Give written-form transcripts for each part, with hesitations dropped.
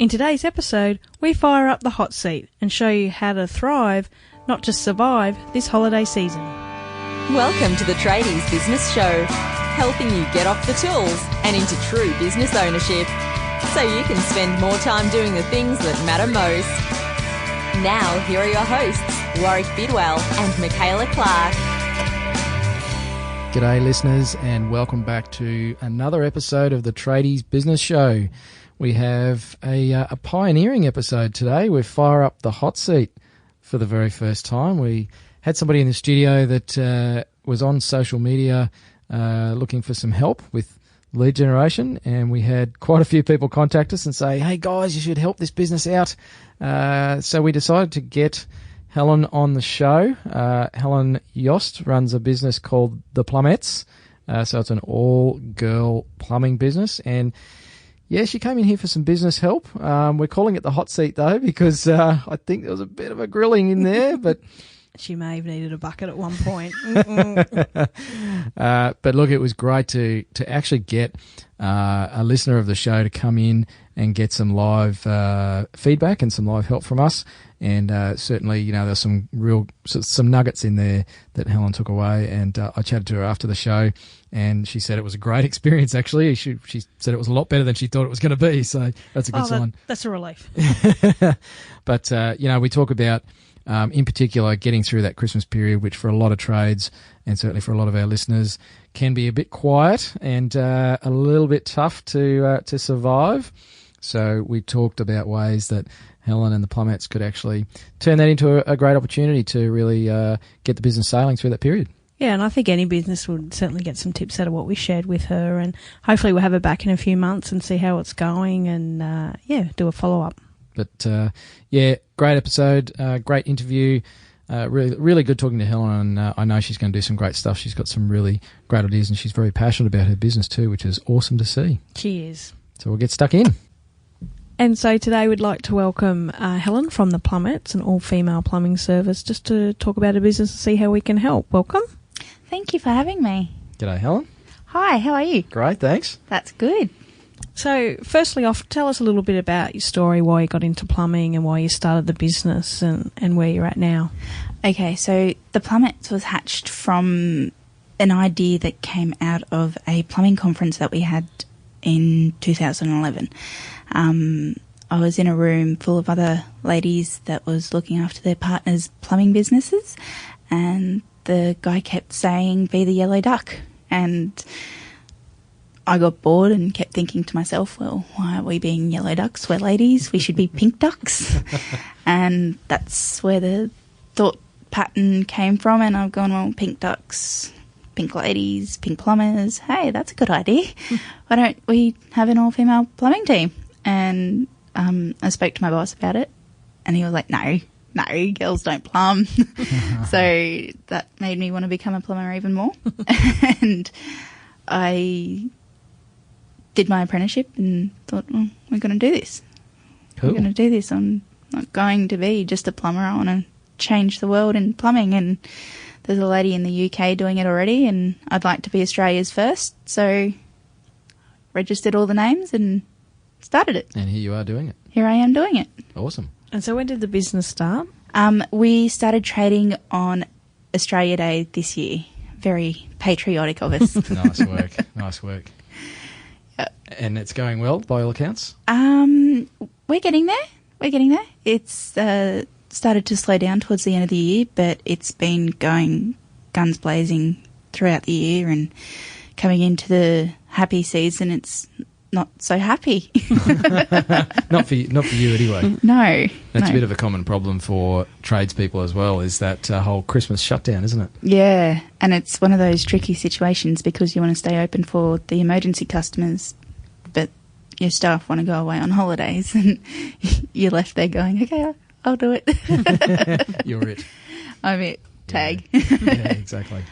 In today's episode, we fire up the hot seat and show you how to thrive, not just survive, this holiday season. Welcome to the Tradies Business Show, helping you get off the tools and into true business ownership, so you can spend more time doing the things that matter most. Now, here are your hosts, Warwick Bidwell and Michaela Clark. G'day listeners, and welcome back to another episode of the Tradies Business Show. We have a pioneering episode today. We fire up the hot seat for the very first time. We had somebody in the studio that was on social media looking for some help with lead generation, and we had quite a few people contact us and say, hey guys, you should help this business out. So we decided to get Helen on the show. Helen Yost runs a business called the Plumbettes. So it's an all-girl plumbing business, and yeah, she came in here for some business help. We're calling it the hot seat, though, because I think there was a bit of a grilling in there. But she may have needed a bucket at one point. But look, it was great to actually get a listener of the show to come in and get some live feedback and some live help from us. And certainly, you know, there's some nuggets in there that Helen took away. And I chatted to her after the show, and she said it was a great experience, actually. She said it was a lot better than she thought it was going to be. So that's a good sign. That's a relief. But, you know, we talk about, in particular, getting through that Christmas period, which for a lot of trades and certainly for a lot of our listeners can be a bit quiet and a little bit tough to survive. So we talked about ways that Helen and the Plumbettes could actually turn that into a great opportunity to really get the business sailing through that period. Yeah, and I think any business would certainly get some tips out of what we shared with her, and hopefully we'll have her back in a few months and see how it's going and, do a follow-up. But, great episode, great interview, really good talking to Helen, and I know she's going to do some great stuff. She's got some really great ideas, and she's very passionate about her business too, which is awesome to see. She is. So we'll get stuck in. And so today we'd like to welcome Helen from the Plumbettes, an all-female plumbing service, just to talk about her business and see how we can help. Welcome. Thank you for having me. G'day, Helen. Hi, how are you? Great, thanks. That's good. So firstly off, tell us a little bit about your story, why you got into plumbing and why you started the business and where you're at now. Okay, so the Plumbettes was hatched from an idea that came out of a plumbing conference that we had in 2011. I was in a room full of other ladies that was looking after their partners' plumbing businesses, and the guy kept saying, be the yellow duck. And I got bored and kept thinking to myself, well, why are we being yellow ducks? We're ladies. We should be pink ducks. And that's where the thought pattern came from. And I've gone, well, pink ducks, pink ladies, pink plumbers. Hey, that's a good idea. Why don't we have an all-female plumbing team? And I spoke to my boss about it, and he was like, no, girls don't plumb. So that made me want to become a plumber even more. And I did my apprenticeship and thought, well, we're going to do this. Cool. We're going to do this. I'm not going to be just a plumber. I want to change the world in plumbing. And there's a lady in the UK doing it already, and I'd like to be Australia's first. So registered all the names and started it. And here you are doing it. Here I am doing it. Awesome. And so when did the business start? We started trading on Australia Day this year. Very patriotic of us. Nice work. Yep. And it's going well by all accounts? We're getting there. It's started to slow down towards the end of the year, but it's been going guns blazing throughout the year, and coming into the happy season, it's not so happy. Not for you anyway. No. That's a bit of a common problem for tradespeople as well, is that whole Christmas shutdown, isn't it? Yeah, and it's one of those tricky situations because you want to stay open for the emergency customers, but your staff want to go away on holidays, and you're left there going, okay, I'll do it. You're it. I'm it. Tag. Yeah, exactly.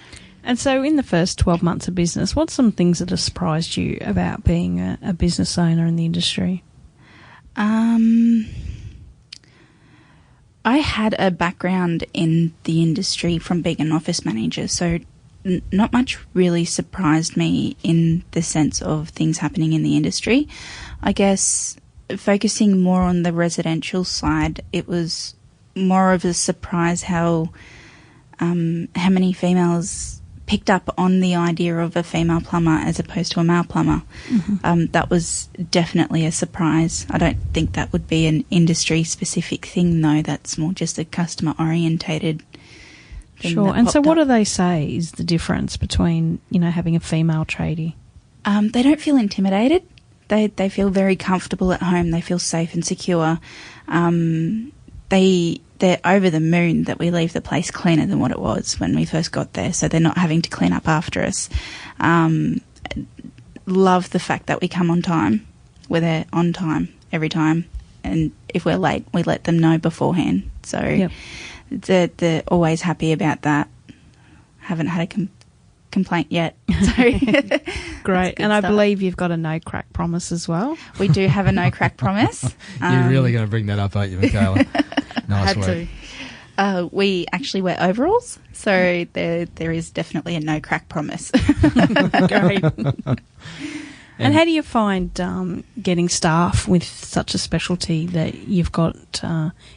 And so in the first 12 months of business, what's some things that have surprised you about being a business owner in the industry? I had a background in the industry from being an office manager, so not much really surprised me in the sense of things happening in the industry. I guess focusing more on the residential side, it was more of a surprise how many females picked up on the idea of a female plumber as opposed to a male plumber. Mm-hmm. That was definitely a surprise. I don't think that would be an industry-specific thing, though. That's more just a customer-orientated thing. Sure. And so what do they say is the difference between, having a female tradie? They don't feel intimidated. They feel very comfortable at home. They feel safe and secure. They're over the moon that we leave the place cleaner than what it was when we first got there, so they're not having to clean up after us. Love the fact that we come on time. We're there on time every time, and if we're late, we let them know beforehand. So yep. They're always happy about that. Haven't had a complaint yet. So great. And I believe you've got a no crack promise as well. We do have a no crack promise. You're really going to bring that up, aren't you, Michaela? Nice work. We actually wear overalls, so there is definitely a no crack promise. Great. And how do you find getting staff with such a specialty that you've got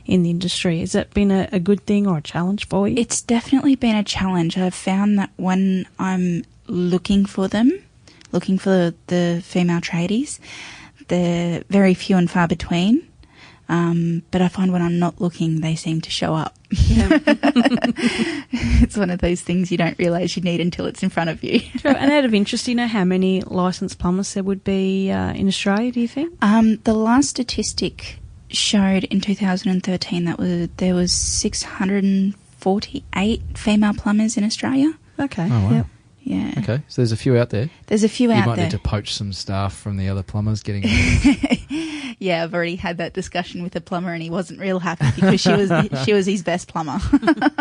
in the industry? Has that been a good thing or a challenge for you? It's definitely been a challenge. I've found that when I'm looking for the female tradies, they're very few and far between. But I find when I'm not looking, they seem to show up. Yeah. It's one of those things you don't realise you need until it's in front of you. Sure. And out of interest, do you know how many licensed plumbers there would be in Australia, do you think? The last statistic showed in 2013 that there was 648 female plumbers in Australia. Okay. Oh, wow. Yep. Yeah. Okay, so there's a few out there. There's a few out there. You might need to poach some staff from the other plumbers getting Yeah, I've already had that discussion with a plumber and he wasn't real happy because she was his best plumber.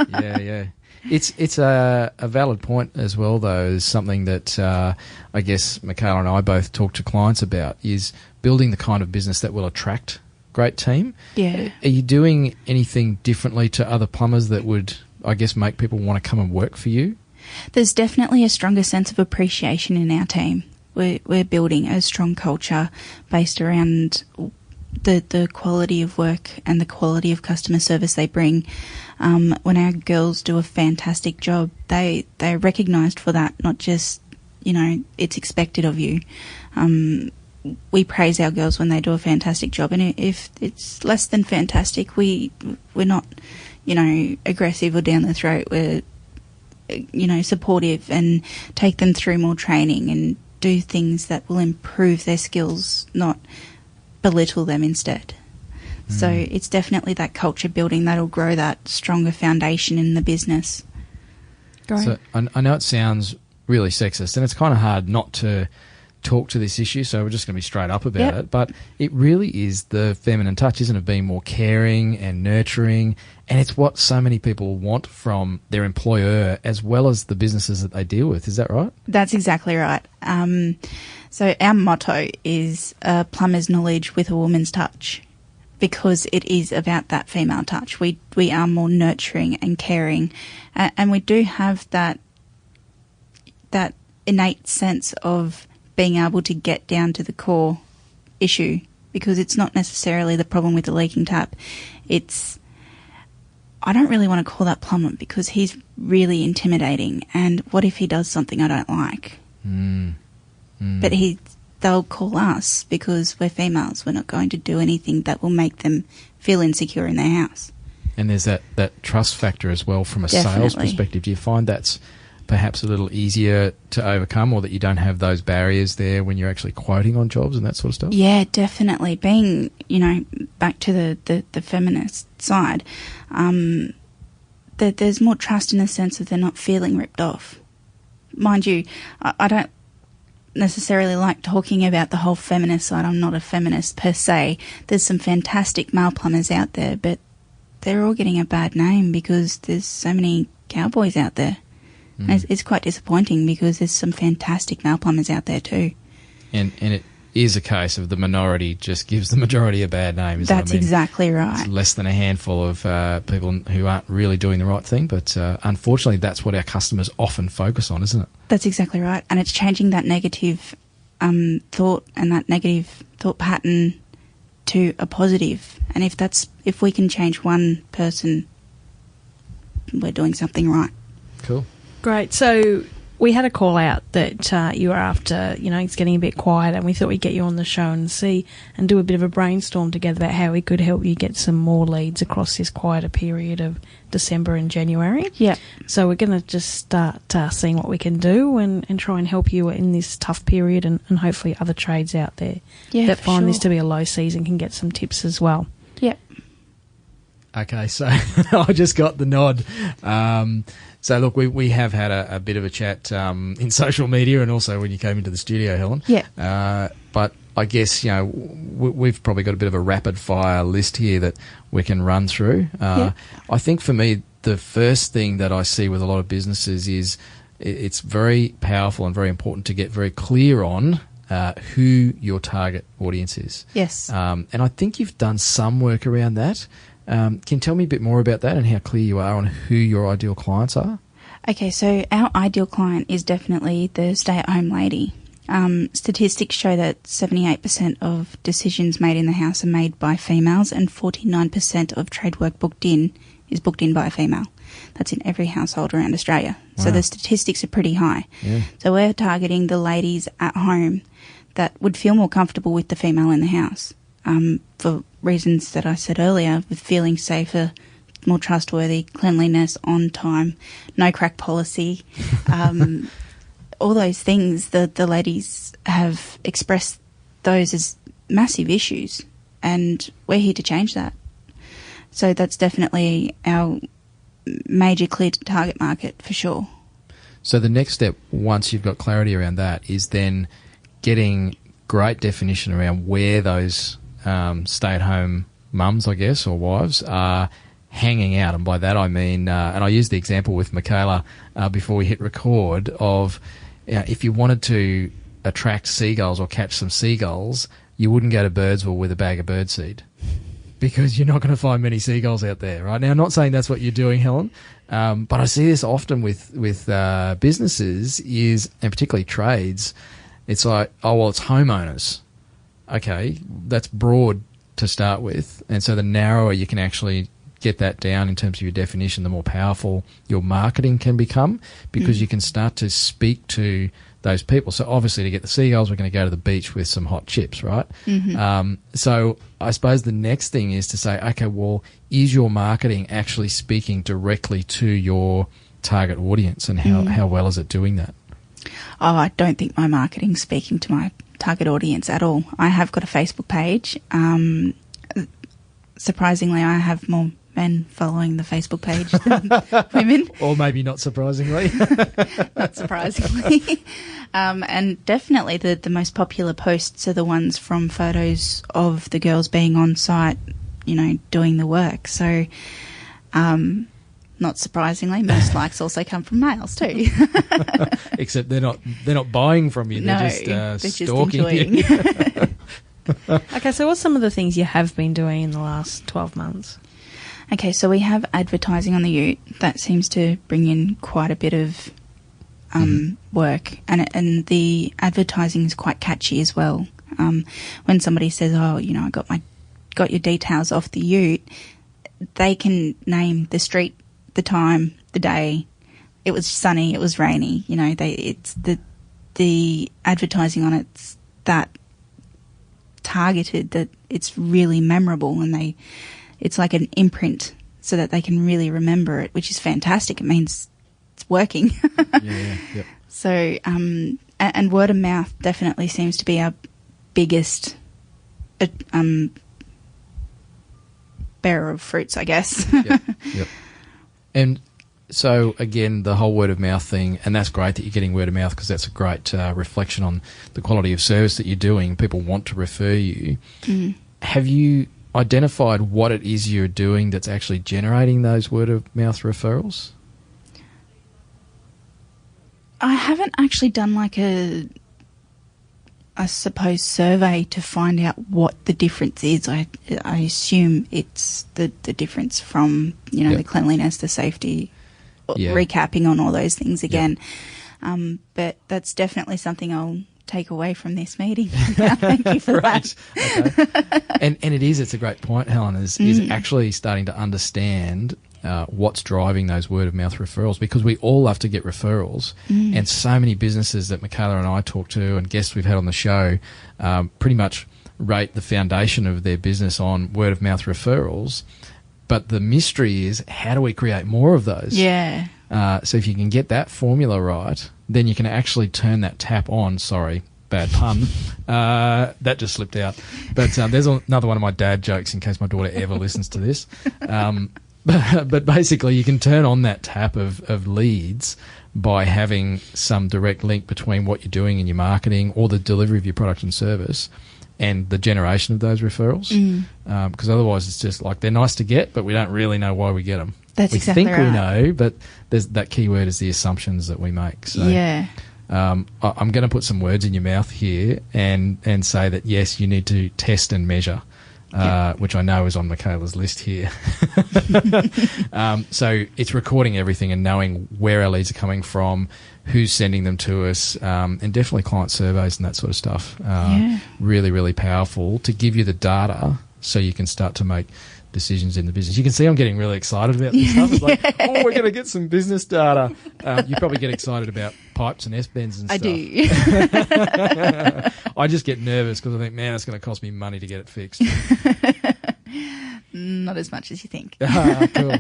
Yeah. It's a valid point as well, though. Is something that I guess Michaela and I both talk to clients about is building the kind of business that will attract great team. Yeah. Are you doing anything differently to other plumbers that would, I guess, make people want to come and work for you? There's definitely a stronger sense of appreciation in our team. We're building a strong culture based around the quality of work and the quality of customer service they bring. When our girls do a fantastic job, they're recognised for that, not just, it's expected of you. We praise our girls when they do a fantastic job, and if it's less than fantastic, we're not, aggressive or down the throat. We're supportive and take them through more training and do things that will improve their skills, not belittle them instead. So it's definitely that culture building that'll grow that stronger foundation in the business. Great. So I know it sounds really sexist and it's kind of hard not to talk to this issue, so we're just going to be straight up about it, but it really is the feminine touch, isn't it? Being more caring and nurturing, and it's what so many people want from their employer as well as the businesses that they deal with. Is that right? That's exactly right. So our motto is plumber's knowledge with a woman's touch, because it is about that female touch. We are more nurturing and caring, and we do have that innate sense of being able to get down to the core issue, because it's not necessarily the problem with the leaking tap. It's, I don't really want to call that plumber because he's really intimidating, and what if he does something I don't like? But they'll call us because we're females. We're not going to do anything that will make them feel insecure in their house. And there's that trust factor as well from a sales perspective. Do you find that's perhaps a little easier to overcome, or that you don't have those barriers there when you're actually quoting on jobs and that sort of stuff? Yeah, definitely. Being, back to the feminist side, there's more trust in the sense of they're not feeling ripped off. Mind you, I don't necessarily like talking about the whole feminist side. I'm not a feminist per se. There's some fantastic male plumbers out there, but they're all getting a bad name because there's so many cowboys out there. It's quite disappointing because there's some fantastic male plumbers out there too. And it is a case of the minority just gives the majority a bad name. That's exactly right. It's less than a handful of people who aren't really doing the right thing, but unfortunately that's what our customers often focus on, isn't it? That's exactly right. And it's changing that negative thought and that negative thought pattern to a positive. And if we can change one person, we're doing something right. Cool. Great. So we had a call out that you were after, it's getting a bit quiet, and we thought we'd get you on the show and do a bit of a brainstorm together about how we could help you get some more leads across this quieter period of December and January. Yeah. So we're going to just start seeing what we can do and try and help you in this tough period, and hopefully other trades out there that find this to be a low season can get some tips as well. Yep. Okay, so I just got the nod. So, look, we have had a bit of a chat in social media and also when you came into the studio, Helen. Yeah. But I guess, we've probably got a bit of a rapid-fire list here that we can run through. Yeah. I think for me, the first thing that I see with a lot of businesses is it's very powerful and very important to get very clear on who your target audience is. Yes. And I think you've done some work around that. Can you tell me a bit more about that and how clear you are on who your ideal clients are? Okay, so our ideal client is definitely the stay-at-home lady. Statistics show that 78% of decisions made in the house are made by females, and 49% of trade work booked in is booked in by a female. That's in every household around Australia. Wow. So the statistics are pretty high. Yeah. So we're targeting the ladies at home that would feel more comfortable with the female in the house. For reasons that I said earlier, with feeling safer, more trustworthy, cleanliness, on time, no crack policy, all those things, the ladies have expressed those as massive issues, and we're here to change that. So that's definitely our major clear target market for sure. So the next step, once you've got clarity around that, is then getting great definition around where those stay-at-home mums, I guess, or wives are hanging out. And by that I mean, and I used the example with Michaela before we hit record, of if you wanted to attract seagulls or catch some seagulls, you wouldn't go to Birdsville with a bag of birdseed because you're not going to find many seagulls out there, right? Now, I'm not saying that's what you're doing, Helen, but I see this often with businesses and particularly trades. It's like, oh, well, it's homeowners. Okay, that's broad to start with. And so the narrower you can actually get that down in terms of your definition, the more powerful your marketing can become, because you can start to speak to those people. So obviously to get the seagulls, we're going to go to the beach with some hot chips, right? Mm-hmm. So I suppose the next thing is to say, okay, well, is your marketing actually speaking directly to your target audience, and how well is it doing that? Oh, I don't think my marketing's speaking to my target audience at all. I have got a Facebook page. Surprisingly, I have more men following the Facebook page than women. Or maybe not surprisingly. Not surprisingly. And definitely the most popular posts are the ones from photos of the girls being on site, doing the work. So, not surprisingly, most likes also come from males too. Except they're not buying from you. They're just stalking you. Okay, so what's some of the things you have been doing in the last 12 months? Okay, so we have advertising on the Ute. That seems to bring in quite a bit of work, and the advertising is quite catchy as well. When somebody says, "Oh, I got your details off the Ute," they can name the street, the time, the day. It was sunny, it was rainy. It's the advertising on it's that targeted that it's really memorable, and it's like an imprint so that they can really remember it, which is fantastic. It means it's working. Yeah. Yep. So, and word of mouth definitely seems to be our biggest bearer of fruits, I guess. Yep. And so, again, the whole word of mouth thing, and that's great that you're getting word of mouth, because that's a great reflection on the quality of service that you're doing. People want to refer you. Have you identified what it is you're doing that's actually generating those word of mouth referrals? I haven't actually done like I suppose, survey to find out what the difference is. I assume it's the difference from, the cleanliness, the safety, recapping on all those things again. But that's definitely something I'll take away from this meeting. Thank you for that. Okay. And it's a great point, Helen, is actually starting to understand what's driving those word of mouth referrals, because we all love to get referrals, and so many businesses that Michaela and I talk to and guests we've had on the show pretty much rate the foundation of their business on word of mouth referrals. But the mystery is, how do we create more of those? Yeah. So if you can get that formula right, then you can actually turn that tap on. Sorry, bad pun. That just slipped out. But there's another one of my dad jokes in case my daughter ever listens to this. But basically, you can turn on that tap of leads by having some direct link between what you're doing in your marketing or the delivery of your product and service and the generation of those referrals. Because otherwise it's just like, they're nice to get, but we don't really know why we get them. That's we exactly think right. we know, but there's that key word is the assumptions that we make. So Yeah. I'm going to put some words in your mouth here and say that, yes, you need to test and measure. Which I know is on Michaela's list here. So it's recording everything and knowing where our leads are coming from, who's sending them to us, and definitely client surveys and that sort of stuff. Really, really powerful to give you the data so you can start to make decisions in the business. You can see I'm getting really excited about this stuff. It's like, oh, we're going to get some business data. You probably get excited about pipes and S-bends and stuff. I do. I just get nervous because I think, man, it's going to cost me money to get it fixed. Not as much as you think. Cool.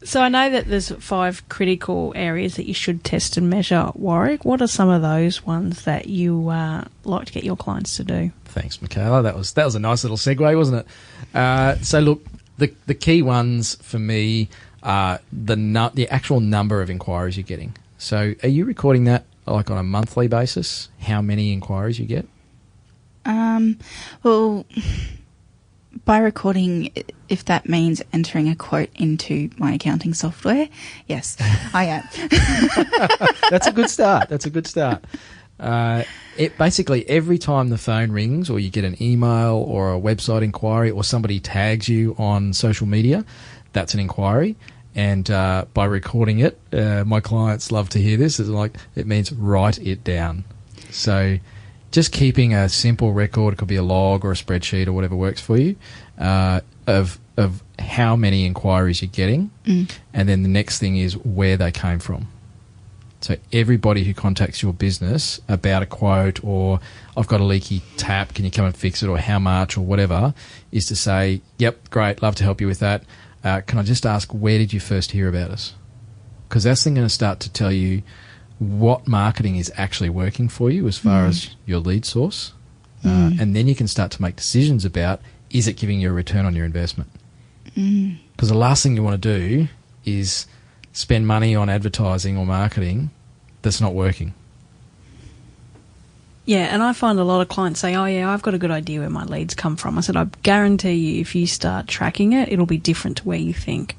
So I know that there's 5 critical areas that you should test and measure, Warwick. What are some of those ones that you like to get your clients to do? Thanks, Michaela. That was a nice little segue, wasn't it? So look, the key ones for me are the actual number of inquiries you're getting. So are you recording that like on a monthly basis? How many inquiries you get? Well, by recording, if that means entering a quote into my accounting software, yes, I am. That's a good start. It basically, every time the phone rings or you get an email or a website inquiry or somebody tags you on social media, that's an inquiry. And by recording it, my clients love to hear this. It's like, it means write it down. So just keeping a simple record, it could be a log or a spreadsheet or whatever works for you, of how many inquiries you're getting. And then the next thing is where they came from. So everybody who contacts your business about a quote or I've got a leaky tap, can you come and fix it, or how much or whatever, is to say, yep, great, love to help you with that. Can I just ask, where did you first hear about us? Because that's then going to start to tell you what marketing is actually working for you as far as your lead source. And then you can start to make decisions about, is it giving you a return on your investment? Because the last thing you want to do is spend money on advertising or marketing that's not working. Yeah, and I find a lot of clients say, oh, yeah, I've got a good idea where my leads come from. I said, I guarantee you if you start tracking it, it'll be different to where you think.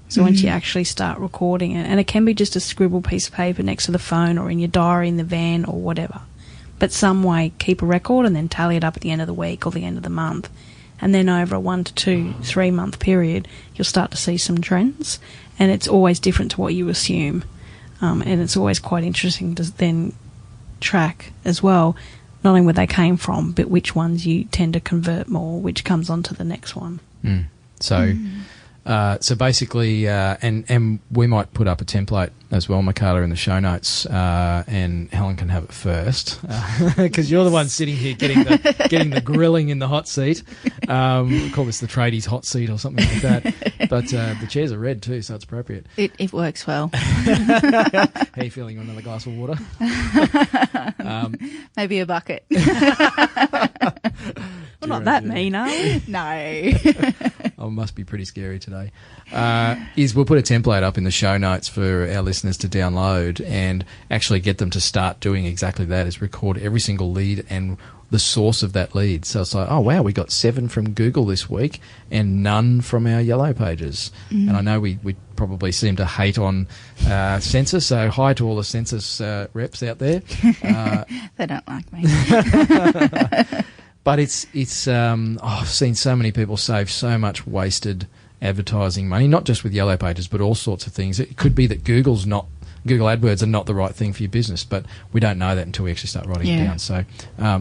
So once you actually start recording it, and it can be just a scribble piece of paper next to the phone or in your diary in the van or whatever, but some way keep a record and then tally it up at the end of the week or the end of the month. And then over a 1 to 2, 3 month period, you'll start to see some trends. And it's always different to what you assume. And it's always quite interesting to then track as well, not only where they came from, but which ones you tend to convert more, which comes on to the next one. So basically, and we might put up a template as well, Michaela, in the show notes, and Helen can have it first, because you're the one sitting here getting the grilling in the hot seat. We call this the Tradies hot seat or something like that. But the chairs are red too, so it's appropriate. It works well. How are you feeling? Another glass of water? Maybe a bucket. We're not that mean, are we? No. Oh, must be pretty scary today. We'll put a template up in the show notes for our listeners to download and actually get them to start doing exactly that, is record every single lead and the source of that lead. So it's like, oh, wow, we got 7 from Google this week and none from our Yellow Pages. And I know we probably seem to hate on census, so hi to all the census reps out there. They don't like me. But I've seen so many people save so much wasted advertising money, not just with Yellow Pages, but all sorts of things. It could be that Google's not Google AdWords are not the right thing for your business, but we don't know that until we actually start writing it down. So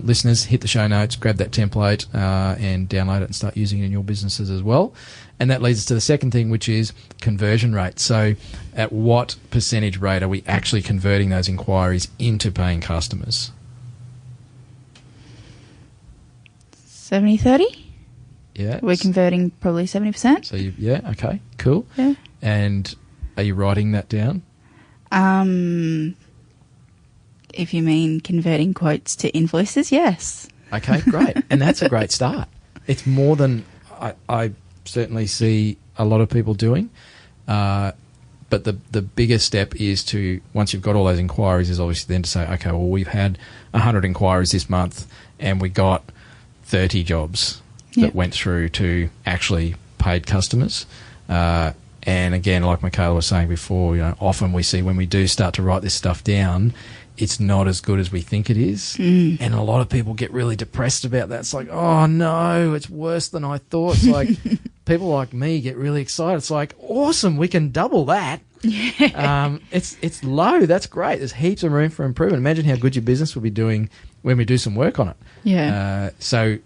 listeners, hit the show notes, grab that template and download it and start using it in your businesses as well. And that leads us to the second thing, which is conversion rate. So at what percentage rate are we actually converting those inquiries into paying customers? 70-30? Yeah. We're converting probably 70%. So, okay, cool. Yeah. And are you writing that down? If you mean converting quotes to invoices, yes. Okay, great. And that's a great start. It's more than I certainly see a lot of people doing. But the biggest step is to, once you've got all those inquiries, is obviously then to say, okay, well, we've had 100 inquiries this month and we got 30 jobs that went through to actually paid customers. And again, like Michaela was saying before, often we see when we do start to write this stuff down, it's not as good as we think it is. And a lot of people get really depressed about that. It's like, oh no, it's worse than I thought. It's like people like me get really excited. It's like, awesome, we can double that. It's low. That's great. There's heaps of room for improvement. Imagine how good your business will be doing when we do some work on it. Yeah.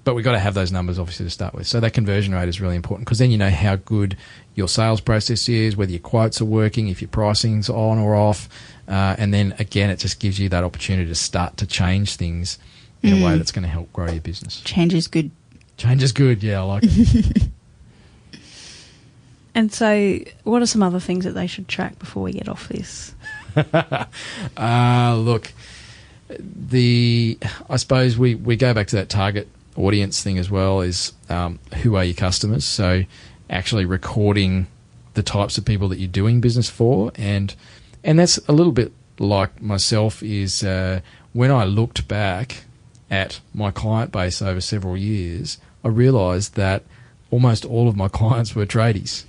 But we've got to have those numbers obviously to start with. So that conversion rate is really important because then you know how good your sales process is, whether your quotes are working, if your pricing's on or off. And then again, it just gives you that opportunity to start to change things in a way that's going to help grow your business. Change is good. Change is good. Yeah, I like it. And so what are some other things that they should track before we get off this? Look, I suppose we go back to that target audience thing as well, is who are your customers? So actually recording the types of people that you're doing business for. And that's a little bit like myself is when I looked back at my client base over several years, I realised that almost all of my clients were tradies.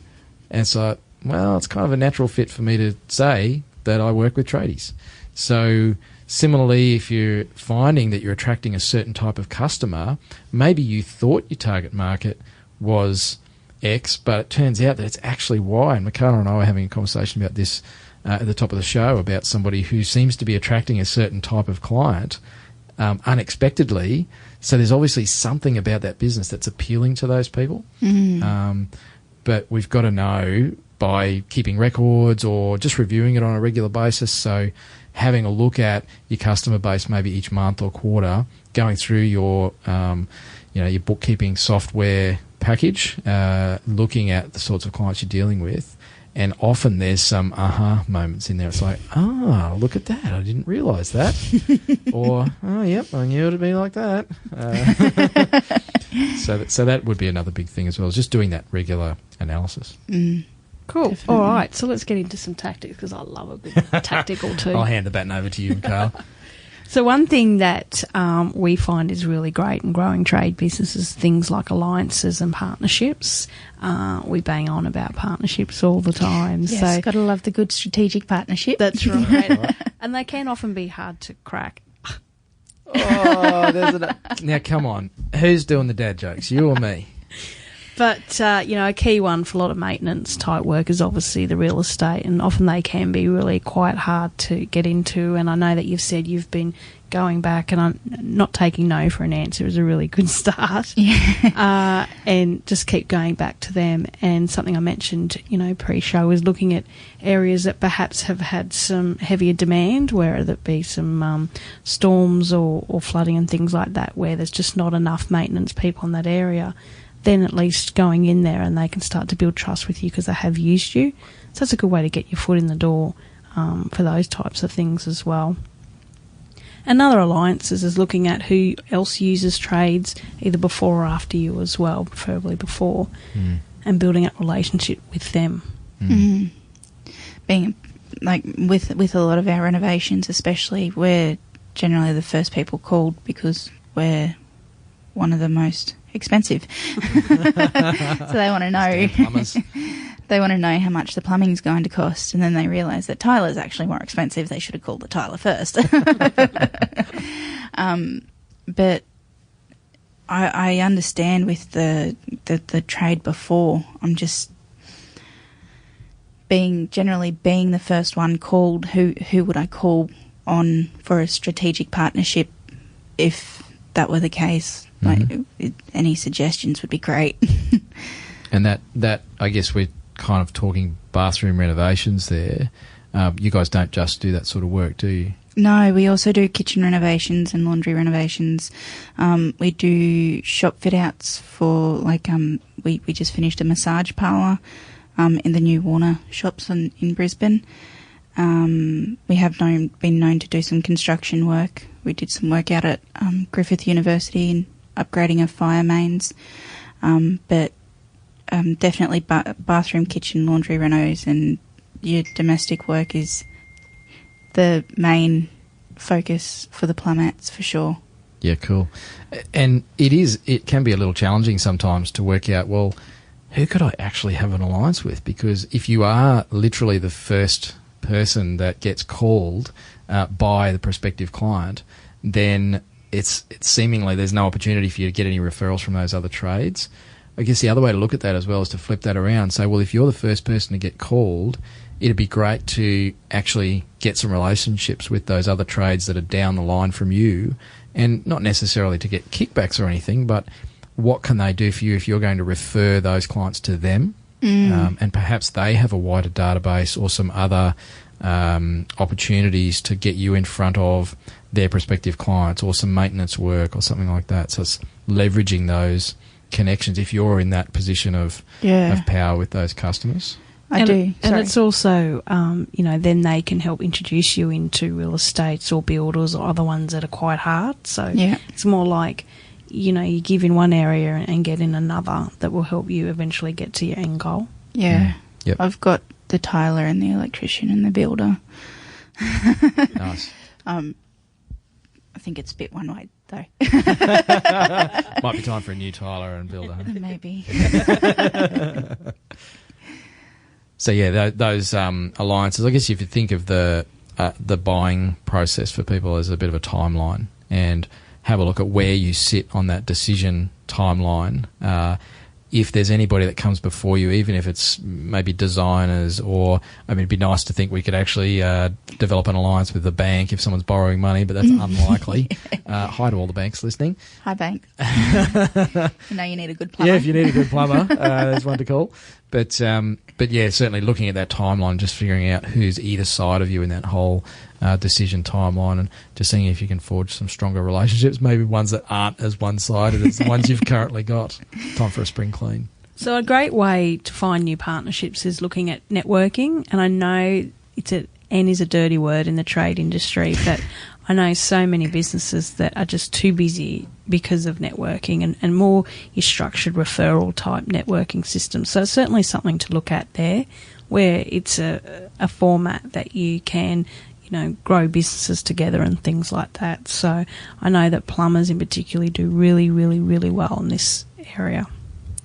And so, well, it's kind of a natural fit for me to say that I work with tradies. So similarly, if you're finding that you're attracting a certain type of customer, maybe you thought your target market was X, but it turns out that it's actually Y. And Michaela and I were having a conversation about this at the top of the show about somebody who seems to be attracting a certain type of client unexpectedly. So there's obviously something about that business that's appealing to those people. But we've got to know by keeping records or just reviewing it on a regular basis. So having a look at your customer base maybe each month or quarter, going through your your bookkeeping software package, looking at the sorts of clients you're dealing with. And often there's some aha moments in there. It's like, look at that. I didn't realise that. Or, yep, I knew it would be like that. So that would be another big thing as well, is just doing that regular analysis. Cool. Definitely. All right, so let's get into some tactics because I love a good tactical too. I'll hand the baton over to you, Carl. So one thing that we find is really great in growing trade businesses, things like alliances and partnerships. We bang on about partnerships all the time. Yes, so got to love the good strategic partnership. that's right. And they can often be hard to crack. Now, come on. Who's doing the dad jokes, you or me? But, a key one for a lot of maintenance type work is obviously the real estate, and often they can be really quite hard to get into. And I know that you've said you've been going back, and I'm not taking no for an answer is a really good start. And just keep going back to them. And something I mentioned, pre-show is looking at areas that perhaps have had some heavier demand, whether it be some storms or flooding and things like that, where there's just not enough maintenance people in that area. Then at least going in there and they can start to build trust with you because they have used you. So that's a good way to get your foot in the door for those types of things as well. Another alliances is looking at who else uses trades either before or after you as well, preferably before, and building up relationship with them. Being like with a lot of our renovations, especially, we're generally the first people called because we're one of the most expensive. So they want to know. They want to know how much the plumbing's going to cost, and then they realise that tiler's actually more expensive. They should have called the tiler first. But I understand with the trade before. I'm just being the first one called, who would I call on for a strategic partnership if that were the case? Any suggestions would be great. And that I guess we're kind of talking bathroom renovations there. You guys don't just do that sort of work, do you? No, we also do kitchen renovations and laundry renovations. We do shop fit outs for, like, we just finished a massage parlour in the new Warner shops in Brisbane. We have been known to do some construction work. We did some work out at Griffith University in upgrading of fire mains. But definitely bathroom, kitchen, laundry renos and your domestic work is the main focus for the Plumbettes, for sure. Yeah, cool. And it can be a little challenging sometimes to work out, well, who could I actually have an alliance with? Because if you are literally the first person that gets called by the prospective client, then it's seemingly there's no opportunity for you to get any referrals from those other trades. I guess the other way to look at that as well is to flip that around. Say, well, if you're the first person to get called, it'd be great to actually get some relationships with those other trades that are down the line from you, and not necessarily to get kickbacks or anything, but what can they do for you if you're going to refer those clients to them? And perhaps they have a wider database or some other opportunities to get you in front of their prospective clients, or some maintenance work or something like that. So it's leveraging those connections if you're in that position of power with those customers. And it's also, then they can help introduce you into real estates or builders or other ones that are quite hard. So it's more like, you give in one area and get in another that will help you eventually get to your end goal. Yeah. Yep. I've got the tiler and the electrician and the builder. Nice. I think it's a bit one way though. Might be time for a new tiler and builder. Huh? Maybe. So yeah, those alliances. I guess if you think of the buying process for people as a bit of a timeline, and have a look at where you sit on that decision timeline. If there's anybody that comes before you, even if it's maybe designers, or it'd be nice to think we could actually develop an alliance with the bank if someone's borrowing money, but that's unlikely. Hi to all the banks listening. Hi, bank. You need a good plumber. Yeah, if you need a good plumber, there's one to call. But yeah, certainly looking at that timeline, just figuring out who's either side of you in that whole decision timeline, and just seeing if you can forge some stronger relationships, maybe ones that aren't as one-sided as the ones you've currently got. Time for a spring clean. So a great way to find new partnerships is looking at networking, and I know N is a dirty word in the trade industry, but I know so many businesses that are just too busy because of networking, and more your structured referral type networking systems. So it's certainly something to look at there, where it's a format that you can grow businesses together and things like that. So I know that plumbers in particular do really, really, really well in this area.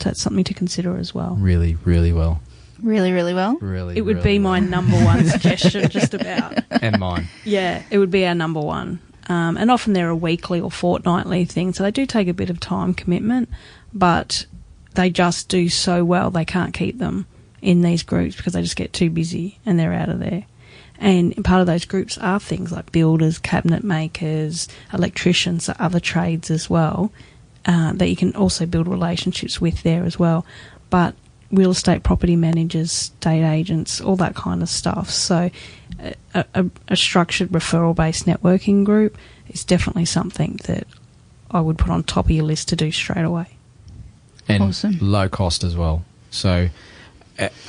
So it's something to consider as well. Really, really well. Really, really well? It would be my number one suggestion, just about. And mine. Yeah, it would be our number one. And often they're a weekly or fortnightly thing, so they do take a bit of time commitment, but they just do so well they can't keep them in these groups because they just get too busy and they're out of there. And part of those groups are things like builders, cabinet makers, electricians, so other trades as well, that you can also build relationships with there as well. But real estate property managers, estate agents, all that kind of stuff. So a structured referral-based networking group is definitely something that I would put on top of your list to do straight away. And awesome. Low cost as well. So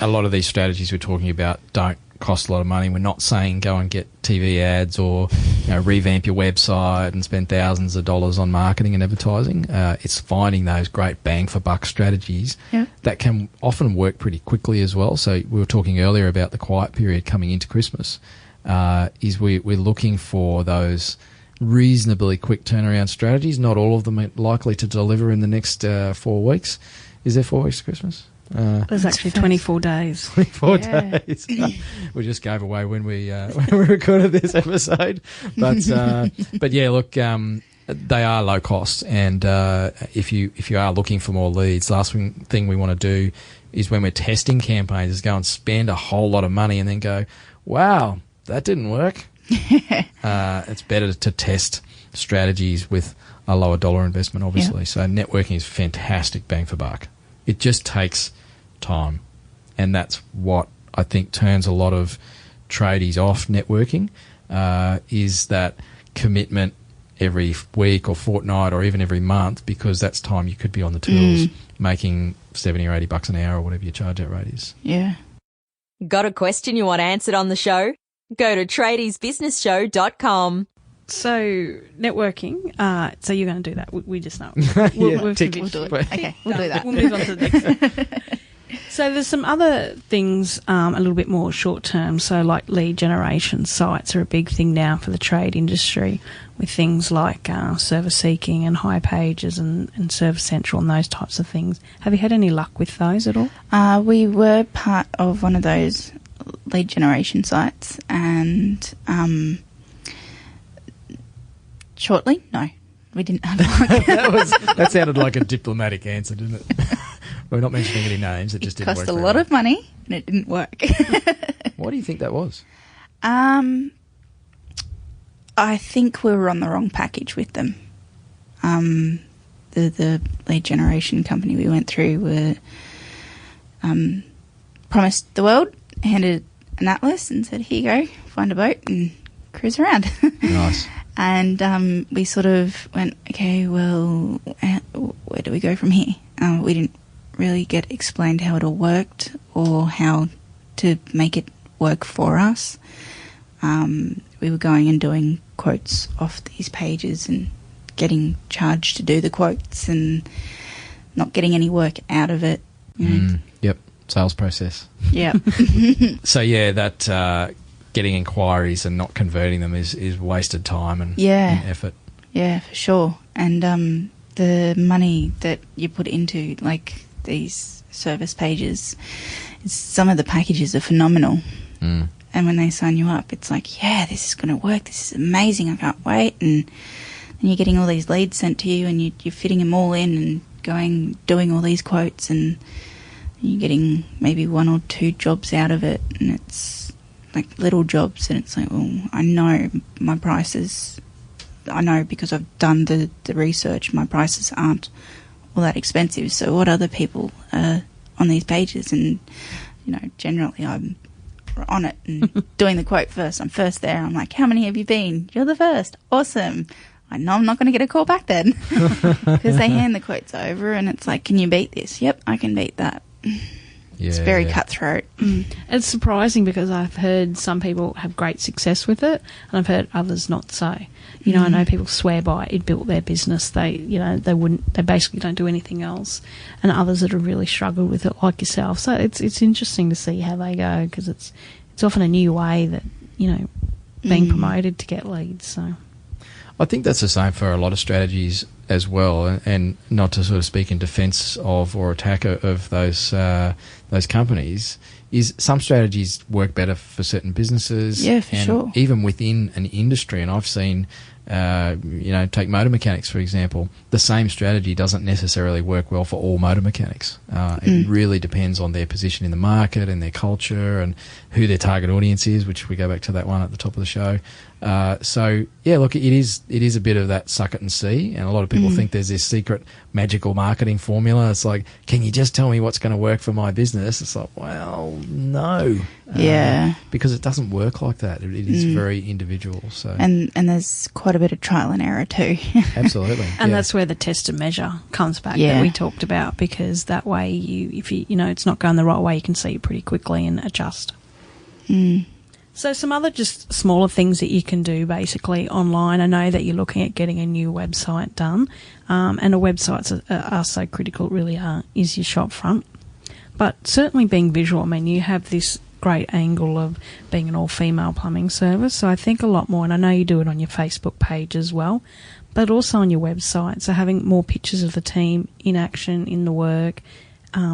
a lot of these strategies we're talking about don't cost a lot of money. We're not saying go and get TV ads or revamp your website and spend thousands of dollars on marketing and advertising. It's finding those great bang for buck strategies that can often work pretty quickly as well. So we were talking earlier about the quiet period coming into Christmas. We're looking for those reasonably quick turnaround strategies. Not all of them are likely to deliver in the next 4 weeks. Is there 4 weeks to Christmas? There's actually 24 days. 24 days. We just gave away when we recorded this episode. But yeah, look, they are low cost, and if you are looking for more leads, last thing we want to do is when we're testing campaigns is go and spend a whole lot of money and then go, wow, that didn't work. It's better to test strategies with a lower dollar investment, obviously. So networking is fantastic bang for buck. It just takes time, and that's what I think turns a lot of tradies off networking, is that commitment every week or fortnight or even every month, because that's time you could be on the tools making $70 or $80 an hour or whatever your charge out rate is. Yeah. Got a question you want answered on the show? Go to tradiesbusinessshow.com. So networking, so you're going to do that. We just know. Yeah, tick. We'll do it. Okay, we'll do that. We'll move on to the next. So there's some other things a little bit more short term. So like lead generation sites are a big thing now for the trade industry, with things like Service Seeking and High Pages and Service Central and those types of things. Have you had any luck with those at all? We were part of one of those lead generation sites, and shortly, no, we didn't have luck. That sounded like a diplomatic answer, didn't it? We're not mentioning any names. It just didn't work. It cost a lot of money, and it didn't work. Why do you think that was? I think we were on the wrong package with them. The lead generation company we went through were promised the world, handed an atlas and said, here you go, find a boat and cruise around. Nice. And we sort of went, okay, well, where do we go from here? We didn't really get explained how it all worked or how to make it work for us. We were going and doing quotes off these pages and getting charged to do the quotes and not getting any work out of it. Yep, sales process. Yeah. So yeah, that getting inquiries and not converting them is wasted time and effort. Yeah, for sure. And the money that you put into like these service pages, some of the packages are phenomenal. And when they sign you up, it's like, yeah, this is going to work. This is amazing. I can't wait. And you're getting all these leads sent to you, and you're fitting them all in and doing all these quotes, and you're getting maybe 1 or 2 jobs out of it, and it's like little jobs, and it's like, well, I know my prices. I know because I've done the research. My prices aren't all that expensive. So what other people are on these pages? And generally I'm on it and doing the quote first. I'm first there. I'm like, how many have you been? You're the first. Awesome. I know I'm not going to get a call back then, because they hand the quotes over and it's like, can you beat this? Yep, I can beat that. It's very cutthroat. It's surprising because I've heard some people have great success with it, and I've heard others not so. I know people swear by it built their business. They basically don't do anything else, and others that have really struggled with it, like yourself. So it's interesting to see how they go, because it's often a new way that being promoted to get leads. So I think that's the same for a lot of strategies as well, and not to sort of speak in defence of or attack of those companies, is some strategies work better for certain businesses. Yeah, for and sure. even within an industry, and I've seen, take motor mechanics, for example, the same strategy doesn't necessarily work well for all motor mechanics. It really depends on their position in the market and their culture and who their target audience is, which we go back to that one at the top of the show. So yeah, look, it is a bit of that suck it and see, and a lot of people think there's this secret magical marketing formula. It's like, can you just tell me what's going to work for my business? It's like, well, no, because it doesn't work like that. It is very individual. So and there's quite a bit of trial and error too. Absolutely, and that's where the test and measure comes back that we talked about, because that way if it's not going the right way, you can see it pretty quickly and adjust. So some other just smaller things that you can do basically online. I know that you're looking at getting a new website done, and websites are so critical, it really is your shop front. But certainly being visual, I mean, you have this great angle of being an all-female plumbing service, so I think a lot more, and I know you do it on your Facebook page as well, but also on your website, so having more pictures of the team in action, in the work.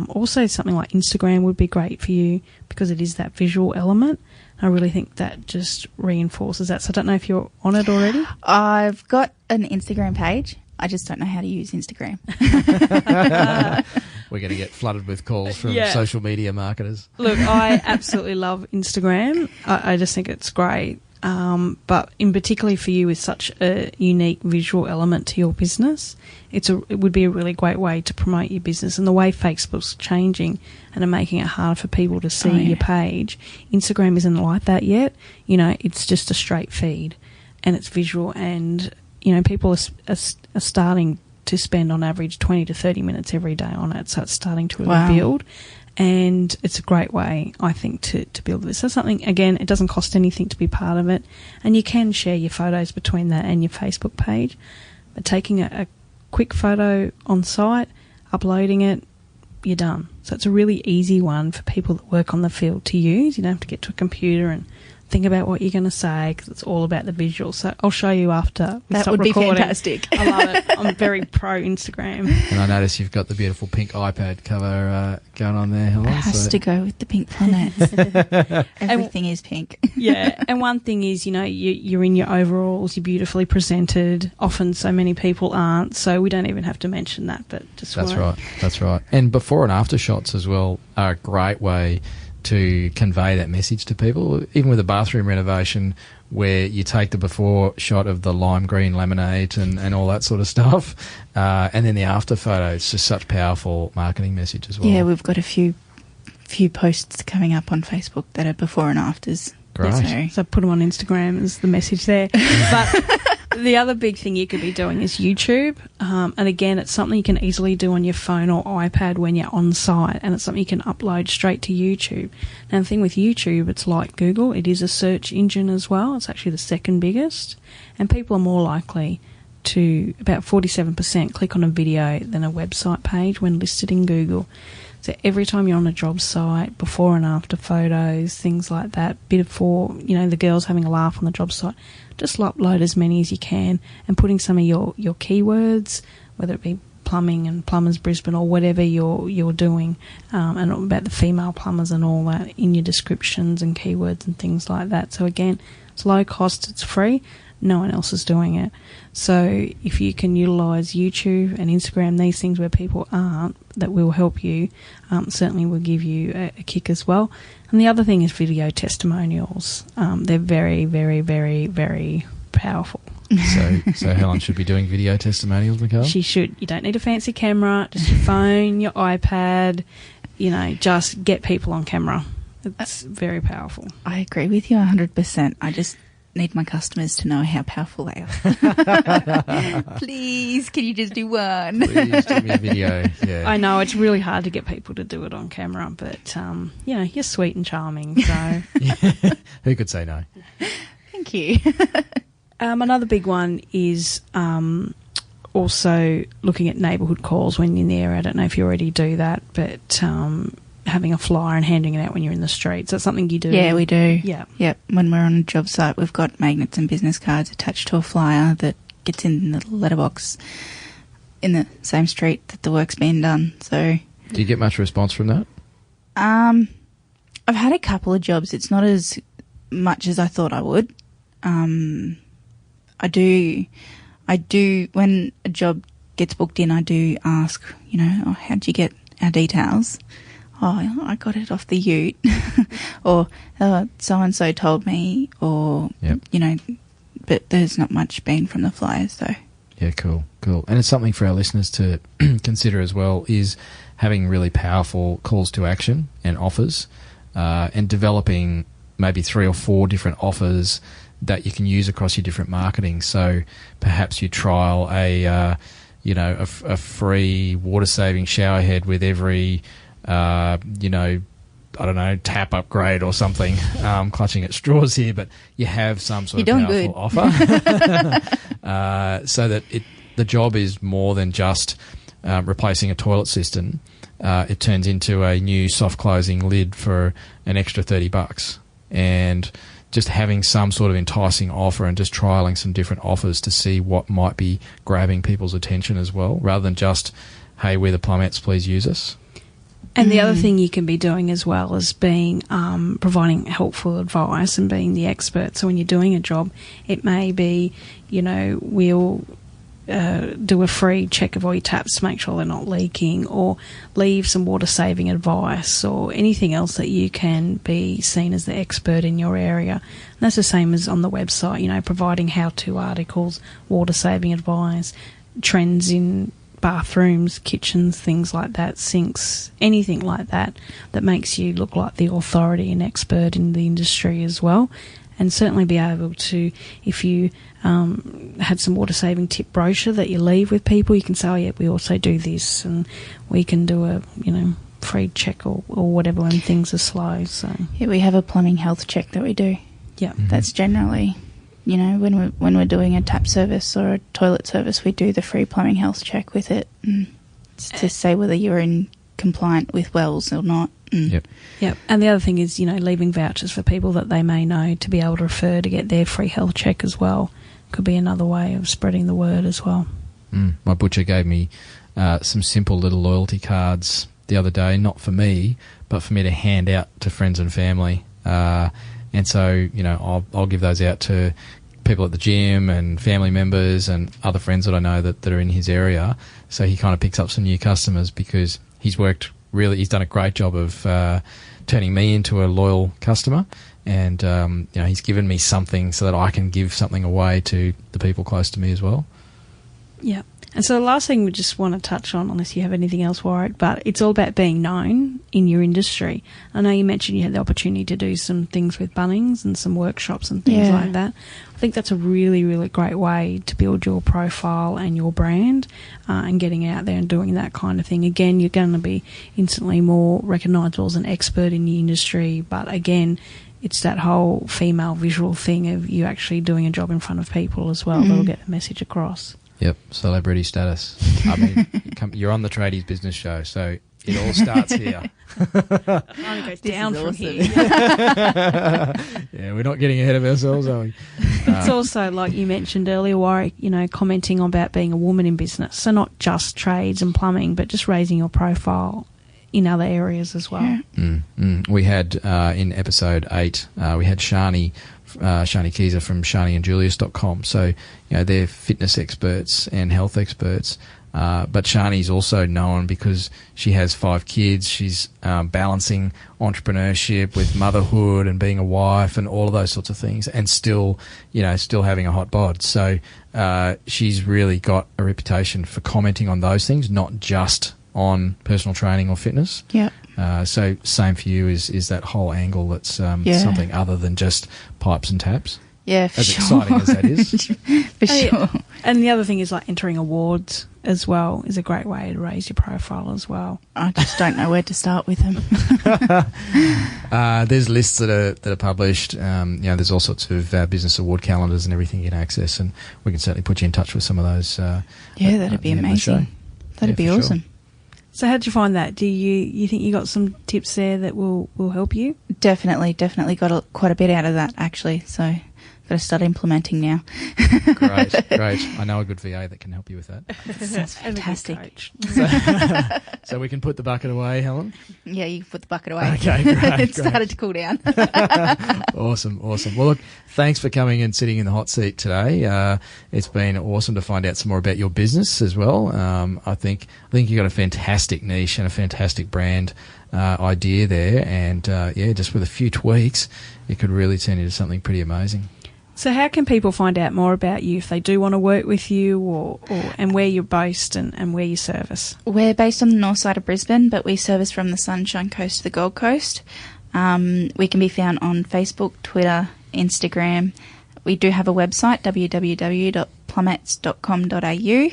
Also something like Instagram would be great for you, because it is that visual element. I really think that just reinforces that. So I don't know if you're on it already. I've got an Instagram page. I just don't know how to use Instagram. We're going to get flooded with calls from Yeah. social media marketers. Look, I absolutely love Instagram. I just think it's great. But in particularly for you with such a unique visual element to your business, it would be a really great way to promote your business. And the way Facebook's changing and are making it hard for people to see your page, Instagram isn't like that yet. You know, it's just a straight feed and it's visual, and, you know, people are starting to spend on average 20 to 30 minutes every day on it. So it's starting to really build. And it's a great way, I think, to build this. So something, again, it doesn't cost anything to be part of it. And you can share your photos between that and your Facebook page. But taking a quick photo on site, uploading it, you're done. So it's a really easy one for people that work on the field to use. You don't have to get to a computer and think about what you're going to say, because it's all about the visual. So I'll show you after we That stop would be recording. fantastic. I love it. I'm very pro Instagram. And I notice you've got the beautiful pink iPad cover going on there, Helen. It has to go with the pink plumettes. Everything is pink. Yeah, and one thing is, you know, you're in your overalls, you're beautifully presented. Often so many people aren't, so we don't even have to mention that, but just That's right. And before and after shots as well are a great way to convey that message to people. Even with a bathroom renovation, where you take the before shot of the lime green laminate and all that sort of stuff, and then the after photo, it's just such powerful marketing message as well. Yeah, we've got a few posts coming up on Facebook that are before and afters. Great. So put them on Instagram as the message there. But the other big thing you could be doing is YouTube. And again, it's something you can easily do on your phone or iPad when you're on site, and it's something you can upload straight to YouTube. Now, the thing with YouTube, it's like Google. It is a search engine as well. It's actually the second biggest. And people are more likely to, about 47%, click on a video than a website page when listed in Google. So every time you're on a job site, before and after photos, things like that, before, you know, the girls having a laugh on the job site, just upload as many as you can, and putting some of your keywords, whether it be plumbing and Plumbers Brisbane or whatever you're doing, and about the female plumbers and all that in your descriptions and keywords and things like that. So again, it's low cost, it's free. No one else is doing it. So if you can utilise YouTube and Instagram, these things where people aren't, that will help you, certainly will give you a kick as well. And the other thing is video testimonials. They're very, very, very, very powerful. So Helen should be doing video testimonials, Michaela? She should. You don't need a fancy camera, just your phone, your iPad, you know, just get people on camera. It's very powerful. I agree with you 100%. I just need my customers to know how powerful they are. Please, can you just do one? Please do me a video. Yeah. I know, it's really hard to get people to do it on camera, but, you know, you're sweet and charming, so... Who could say no? Thank you. Another big one is also looking at neighbourhood calls when you're in the area. I don't know if you already do that, but having a flyer and handing it out when you're in the streets. That's something you do. Yeah, we do. Yeah. Yep. When we're on a job site, we've got magnets and business cards attached to a flyer that gets in the letterbox in the same street that the work's been done. So, do you get much response from that? I've had a couple of jobs. It's not as much as I thought I would. I do. When a job gets booked in, I do ask, you know, oh, how'd you get our details? Oh, I got it off the ute. Or so-and-so told me, or, you know, but there's not much been from the flyers, so. Yeah, cool. And it's something for our listeners to consider as well, is having really powerful calls to action and offers, and developing maybe 3 or 4 different offers that you can use across your different marketing. So perhaps you trial a free water-saving shower head with every tap upgrade or something. Clutching at straws here, but you have some sort of powerful offer. So that the job is more than just replacing a toilet system. It turns into a new soft closing lid for an extra $30, and just having some sort of enticing offer and just trialling some different offers to see what might be grabbing people's attention as well, rather than just, hey, we're the Plumbettes, please use us. And the other thing you can be doing as well is being providing helpful advice and being the expert. So when you're doing a job, it may be, we'll do a free check of all your taps to make sure they're not leaking, or leave some water-saving advice, or anything else that you can be seen as the expert in your area. And that's the same as on the website, providing how-to articles, water-saving advice, trends in bathrooms, kitchens, things like that, sinks, anything like that makes you look like the authority and expert in the industry as well. And certainly be able to, if you had some water-saving tip brochure that you leave with people, you can say, oh, yeah, we also do this, and we can do a, free check or whatever when things are slow. So yeah, we have a plumbing health check that we do. Yeah. That's generally, when we're doing a tap service or a toilet service, we do the free plumbing health check with it, and it's to say whether you're in compliant with wells or not. Yep. Yep. And the other thing is, leaving vouchers for people that they may know to be able to refer to get their free health check as well. Could be another way of spreading the word as well. My butcher gave me some simple little loyalty cards the other day, not for me, but for me to hand out to friends and family. And so, I'll give those out to people at the gym and family members and other friends that I know that are in his area. So he kind of picks up some new customers because he's done a great job of turning me into a loyal customer, and he's given me something so that I can give something away to the people close to me as well. Yeah. And so the last thing we just want to touch on, unless you have anything else, Warwick, but it's all about being known in your industry. I know you mentioned you had the opportunity to do some things with Bunnings and some workshops and things like that. I think that's a really, really great way to build your profile and your brand, and getting out there and doing that kind of thing. Again, you're going to be instantly more recognisable as an expert in the industry, but again, it's that whole female visual thing of you actually doing a job in front of people as well that'll get the message across. Yep, celebrity status. I mean, you're on the Tradies Business Show, so it all starts here. It only goes down from here. Yeah, we're not getting ahead of ourselves, are we? It's also, like you mentioned earlier, Warwick, commenting about being a woman in business. So not just trades and plumbing, but just raising your profile in other areas as well. Yeah. We had, in episode 8, we had Shani Keezer from shaniandjulius.com. So, they're fitness experts and health experts. But Shani's also known because she has 5 kids. She's balancing entrepreneurship with motherhood and being a wife and all of those sorts of things, and still having a hot bod. So she's really got a reputation for commenting on those things, not just on personal training or fitness. Yeah. So same for you is that whole angle that's something other than just pipes and taps. Yeah, for as sure. exciting as that is. For sure. And the other thing is, like, entering awards as well is a great way to raise your profile as well. I just don't know where to start with them. There's lists that are published. There's all sorts of business award calendars and everything you can access, and we can certainly put you in touch with some of those. That'd be amazing. That'd be awesome. Sure. So how did you find that? Do you think you got some tips there that will help you? Definitely got quite a bit out of that, actually. So got to start implementing now. Great. I know a good VA that can help you with that. That's fantastic. So we can put the bucket away, Helen? Yeah, you can put the bucket away. Okay, great. It started to cool down. Awesome. Well, look, thanks for coming and sitting in the hot seat today. It's been awesome to find out some more about your business as well. I think you've got a fantastic niche and a fantastic brand idea there, and just with a few tweaks, it could really turn into something pretty amazing. So how can people find out more about you if they do want to work with you, and where you're based and where you service? We're based on the north side of Brisbane, but we service from the Sunshine Coast to the Gold Coast. We can be found on Facebook, Twitter, Instagram. We do have a website, www.plumbettes.com.au,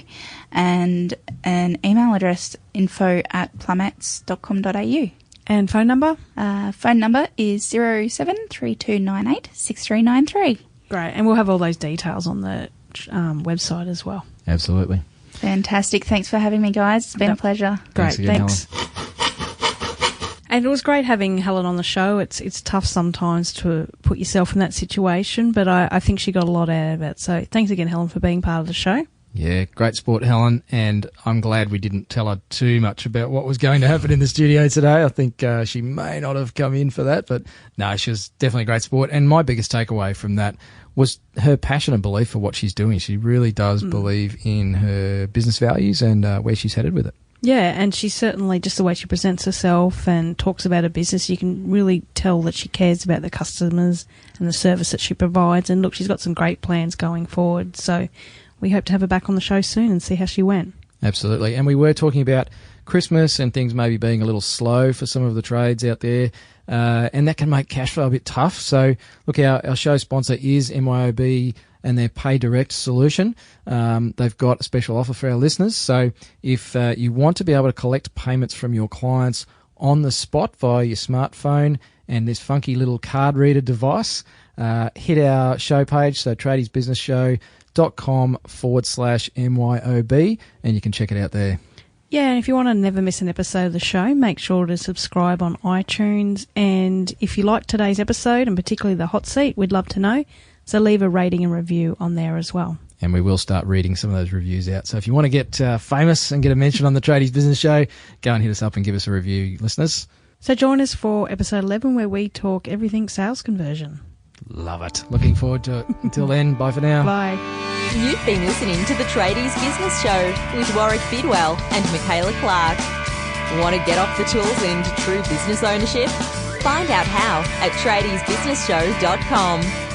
and an email address, info@plumbettes.com.au. And phone number? Phone number is 0732986393. Great. And we'll have all those details on the website as well. Absolutely. Fantastic. Thanks for having me, guys. It's been a pleasure. Great. Thanks. And it was great having Helen on the show. It's tough sometimes to put yourself in that situation, but I think she got a lot out of it. So thanks again, Helen, for being part of the show. Yeah, great sport, Helen, and I'm glad we didn't tell her too much about what was going to happen in the studio today. I think she may not have come in for that, but no, she was definitely a great sport. And my biggest takeaway from that was her passion and belief for what she's doing. She really does believe in her business values and where she's headed with it. Yeah, and she's certainly, just the way she presents herself and talks about her business, you can really tell that she cares about the customers and the service that she provides. And look, she's got some great plans going forward, so we hope to have her back on the show soon and see how she went. Absolutely. And we were talking about Christmas and things maybe being a little slow for some of the trades out there, and that can make cash flow a bit tough. So, look, our show sponsor is MYOB and their Pay Direct solution. They've got a special offer for our listeners. So if you want to be able to collect payments from your clients on the spot via your smartphone and this funky little card reader device, hit our show page, so tradiesbusinessshow.com/MYOB, and you can check it out there. Yeah, and if you want to never miss an episode of the show, make sure to subscribe on iTunes. And if you like today's episode, and particularly the hot seat, we'd love to know. So leave a rating and review on there as well. And we will start reading some of those reviews out. So if you want to get famous and get a mention on the Tradies Business Show, go and hit us up and give us a review, listeners. So join us for episode 11, where we talk everything sales conversion. Love it. Looking forward to it. Until then, bye for now. Bye. You've been listening to the Tradies Business Show with Warwick Bidwell and Michaela Clark. Want to get off the tools and into true business ownership? Find out how at tradiesbusinessshow.com.